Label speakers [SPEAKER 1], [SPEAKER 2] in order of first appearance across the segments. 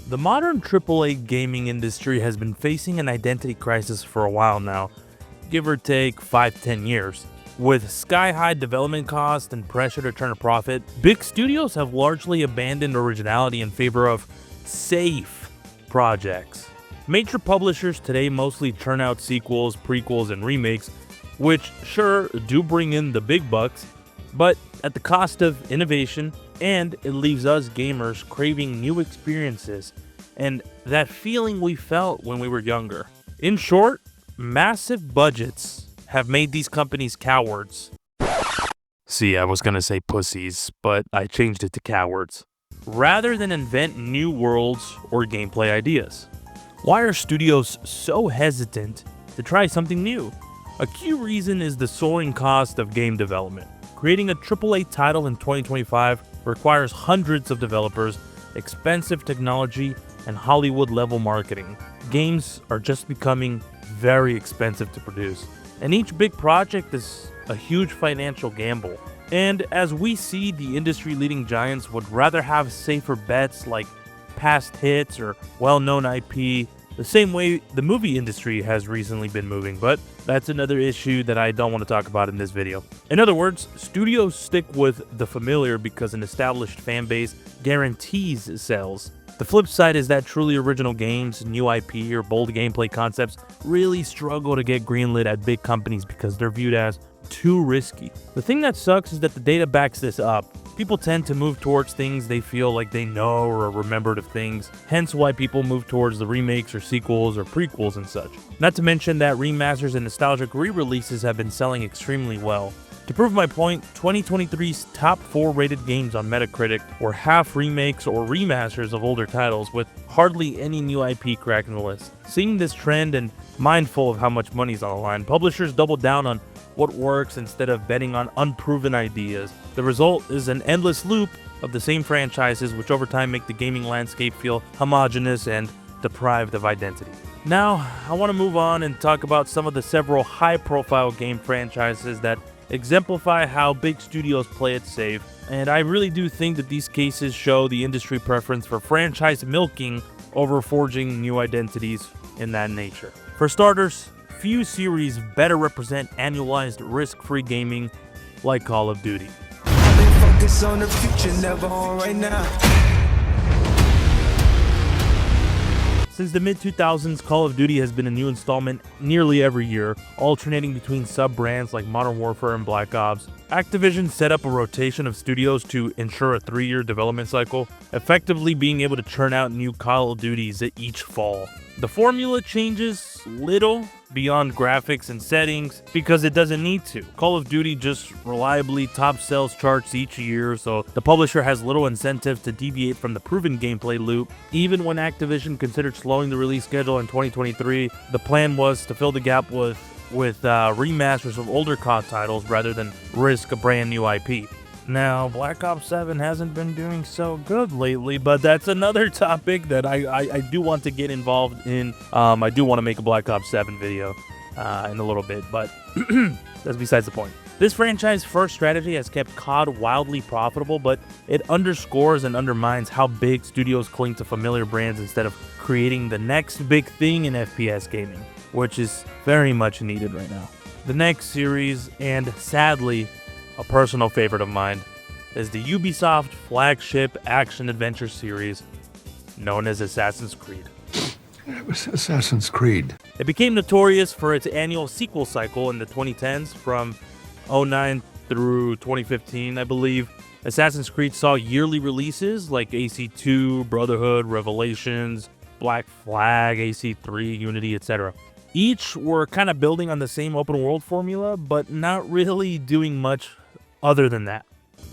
[SPEAKER 1] The modern AAA gaming industry has been facing an identity crisis for a while now, give or take 5-10 years. With sky-high development costs and pressure to turn a profit, big studios have largely abandoned originality in favor of safe projects. Major publishers today mostly churn out sequels, prequels, and remakes, which sure do bring in the big bucks, but at the cost of innovation, and it leaves us gamers craving new experiences and that feeling we felt when we were younger. In short, massive budgets have made these companies cowards. See, I was gonna say pussies, but I changed it to cowards. Rather than invent new worlds or gameplay ideas. Why are studios so hesitant to try something new? A key reason is the soaring cost of game development. Creating a AAA title in 2025 requires hundreds of developers, expensive technology, and Hollywood-level marketing. Games are just becoming very expensive to produce, and each big project is a huge financial gamble. And as we see, the industry-leading giants would rather have safer bets like past hits or well-known IP, the same way the movie industry has recently been moving, but that's another issue that I don't want to talk about in this video. In other words, studios stick with the familiar because an established fan base guarantees sales. The flip side is that truly original games, new IP, or bold gameplay concepts really struggle to get greenlit at big companies because they're viewed as too risky. The thing that sucks is that the data backs this up. People tend to move towards things they feel like they know or are remembered of things, hence why people move towards the remakes or sequels or prequels and such. Not to mention that remasters and nostalgic re-releases have been selling extremely well. To prove my point, 2023's top 4 rated games on Metacritic were half remakes or remasters of older titles, with hardly any new IP cracking the list. Seeing this trend and mindful of how much money's on the line, publishers double down on what works instead of betting on unproven ideas. The result is an endless loop of the same franchises, which over time make the gaming landscape feel homogeneous and deprived of identity. Now, I want to move on and talk about some of the several high-profile game franchises that exemplify how big studios play it safe, and I really do think that these cases show the industry preference for franchise milking over forging new identities in that nature. For starters, few series better represent annualized risk-free gaming like Call of Duty.
[SPEAKER 2] I've been focused on the future, never on right now.
[SPEAKER 1] Since the mid-2000s, Call of Duty has been a new installment nearly every year, alternating between sub-brands like Modern Warfare and Black Ops. Activision set up a rotation of studios to ensure a 3-year development cycle, effectively being able to churn out new Call of Duties each fall. The formula changes little beyond graphics and settings because it doesn't need to. Call of Duty just reliably top sales charts each year, so the publisher has little incentive to deviate from the proven gameplay loop. Even when Activision considered slowing the release schedule in 2023, the plan was to fill the gap with remasters of older COD titles rather than risk a brand new IP. Now, Black Ops 7 hasn't been doing so good lately, but that's another topic that I do want to get involved in. I do want to make a Black Ops 7 video in a little bit, but that's besides the point. This franchise's first strategy has kept COD wildly profitable, but it underscores and undermines how big studios cling to familiar brands instead of creating the next big thing in FPS gaming, which is very much needed right now. The next series, and sadly, a personal favorite of mine, is the Ubisoft flagship action-adventure series known as Assassin's Creed.
[SPEAKER 3] It was Assassin's Creed.
[SPEAKER 1] It became notorious for its annual sequel cycle in the 2010s from 2009 through 2015, I believe. Assassin's Creed saw yearly releases like AC2, Brotherhood, Revelations, Black Flag, AC3, Unity, etc. Each were kind of building on the same open world formula, but not really doing much other than that.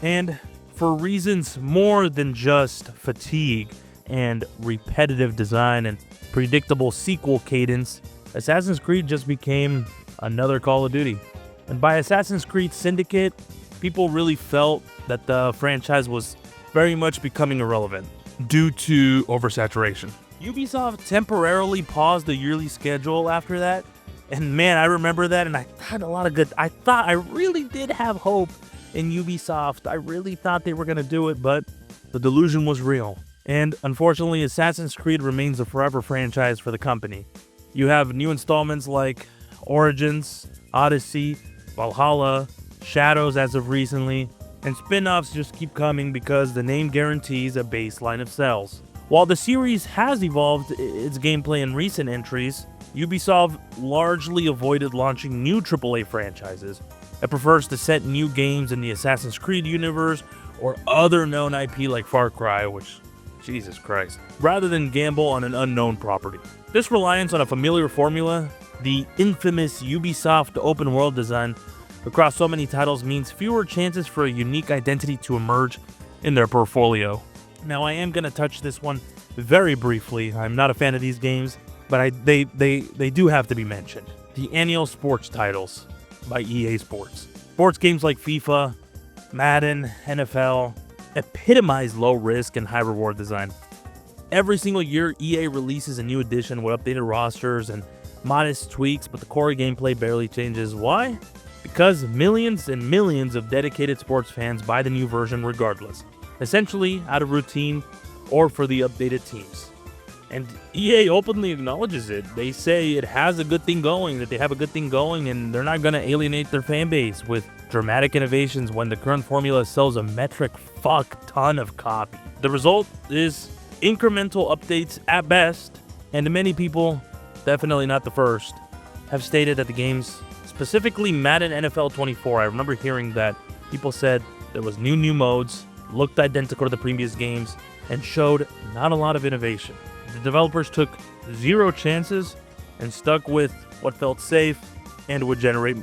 [SPEAKER 1] And for reasons more than just fatigue and repetitive design and predictable sequel cadence, Assassin's Creed just became another Call of Duty. And by Assassin's Creed Syndicate, people really felt that the franchise was very much becoming irrelevant due to oversaturation. Ubisoft temporarily paused the yearly schedule after that, and man, I remember that, and I had a lot of good. I really did have hope in Ubisoft. I really thought they were gonna do it, but the delusion was real. And unfortunately, Assassin's Creed remains a forever franchise for the company. You have new installments like Origins, Odyssey, Valhalla, Shadows as of recently, and spin-offs just keep coming because the name guarantees a baseline of sales. While the series has evolved its gameplay in recent entries, Ubisoft largely avoided launching new AAA franchises. It prefers to set new games in the Assassin's Creed universe or other known IP like Far Cry, which, Jesus Christ, rather than gamble on an unknown property. This reliance on a familiar formula, the infamous Ubisoft open world design across so many titles, means fewer chances for a unique identity to emerge in their portfolio. Now, I am going to touch this one very briefly. I'm not a fan of these games, but they do have to be mentioned. The annual sports titles by EA Sports. Sports games like FIFA, Madden, NFL epitomize low risk and high reward design. Every single year, EA releases a new edition with updated rosters and modest tweaks, but the core gameplay barely changes. Why? Because millions and millions of dedicated sports fans buy the new version regardless, essentially out of routine or for the updated teams. And EA openly acknowledges it. They say it has a good thing going, that they have a good thing going, and they're not going to alienate their fan base with dramatic innovations when the current formula sells a metric fuck ton of copy. The result is incremental updates at best, and many people, definitely not the first, have stated that the games, specifically Madden NFL 24, I remember hearing that people said there was new modes, looked identical to the previous games, and showed not a lot of innovation. The developers took zero chances and stuck with what felt safe and would generate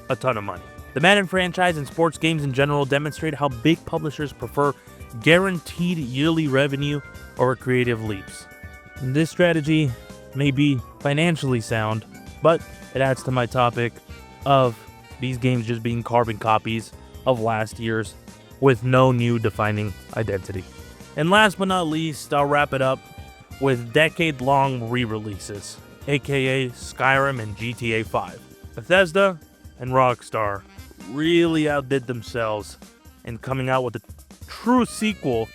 [SPEAKER 1] a ton of money. The Madden franchise and sports games in general demonstrate how big publishers prefer guaranteed yearly revenue over creative leaps. This strategy may be financially sound, but it adds to my topic of these games just being carbon copies of last year's with no new defining identity. And last but not least, I'll wrap it up with decade-long re-releases, aka Skyrim and GTA 5. Bethesda and Rockstar really outdid themselves in coming out with a true sequel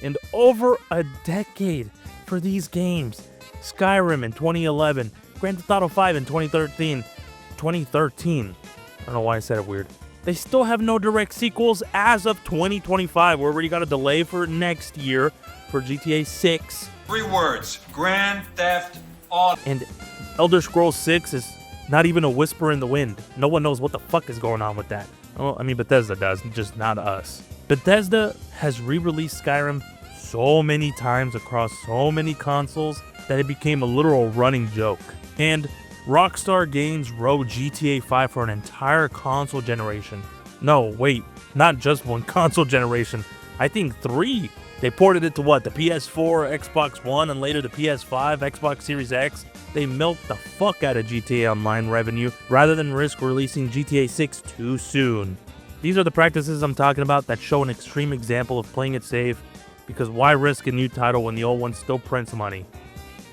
[SPEAKER 1] in over a decade for these games. Skyrim in 2011, Grand Theft Auto 5 in 2013. I don't know why I said it weird. They still have no direct sequels as of 2025. We already got a delay for next year for GTA 6.
[SPEAKER 4] 3 words, Grand Theft Auto.
[SPEAKER 1] And Elder Scrolls 6 is not even a whisper in the wind. No one knows what the fuck is going on with that. Well, I mean, Bethesda does, just not us. Bethesda has re-released Skyrim so many times across so many consoles that it became a literal running joke. And Rockstar Games rode GTA 5 for an entire console generation. No, wait, not just one console generation. I think 3. They ported it to what? The PS4, Xbox One, and later the PS5, Xbox Series X. They milked the fuck out of GTA Online revenue rather than risk releasing GTA 6 too soon. These are the practices I'm talking about that show an extreme example of playing it safe, because why risk a new title when the old one still prints money?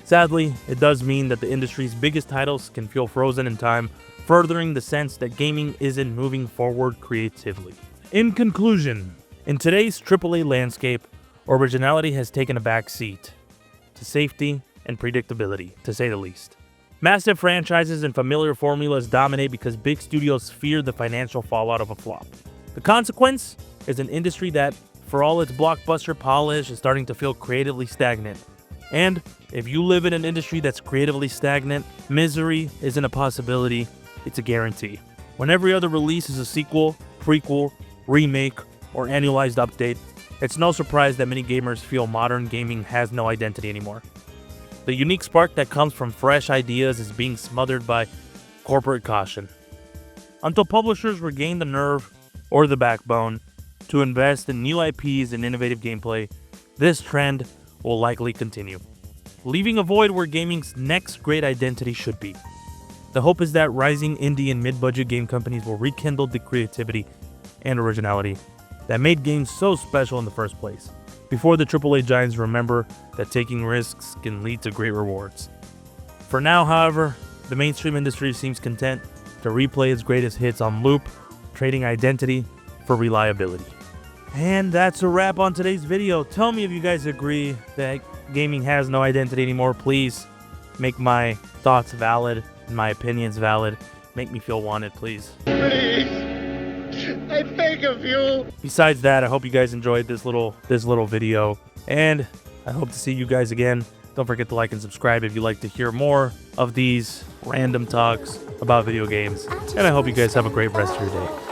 [SPEAKER 1] Sadly, it does mean that the industry's biggest titles can feel frozen in time, furthering the sense that gaming isn't moving forward creatively. In conclusion, in today's AAA landscape, originality has taken a back seat to safety and predictability, to say the least. Massive franchises and familiar formulas dominate because big studios fear the financial fallout of a flop. The consequence is an industry that, for all its blockbuster polish, is starting to feel creatively stagnant. And if you live in an industry that's creatively stagnant, misery isn't a possibility, it's a guarantee. When every other release is a sequel, prequel, remake, or annualized update, it's no surprise that many gamers feel modern gaming has no identity anymore. The unique spark that comes from fresh ideas is being smothered by corporate caution. Until publishers regain the nerve or the backbone to invest in new IPs and innovative gameplay, this trend will likely continue, leaving a void where gaming's next great identity should be. The hope is that rising indie and mid-budget game companies will rekindle the creativity and originality that made games so special in the first place, before the AAA giants remember that taking risks can lead to great rewards. For now, however, the mainstream industry seems content to replay its greatest hits on loop, trading identity for reliability. And that's a wrap on today's video. Tell me if you guys agree that gaming has no identity anymore. Please make my thoughts valid and my opinions valid. Make me feel wanted, please.
[SPEAKER 5] Please, I beg of you.
[SPEAKER 1] Besides that, I hope you guys enjoyed this little video, and I hope to see you guys again. Don't forget to like and subscribe if you'd like to hear more of these random talks about video games. And I hope you guys have a great rest of your day.